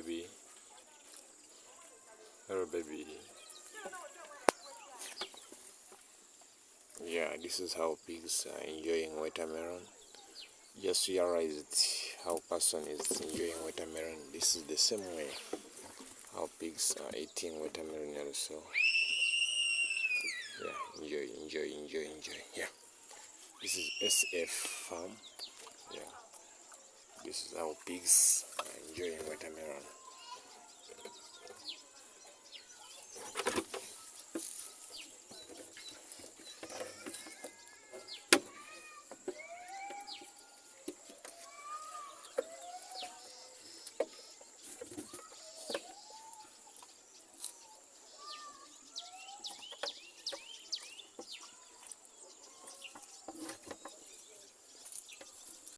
baby. Hello, baby. Yeah, this is how pigs are enjoying watermelon. Just realized how person is enjoying watermelon. This is the same way how pigs are eating watermelon also. Yeah, enjoy. Yeah, this is ACF farm. Yeah, this is how pigs are enjoying watermelon.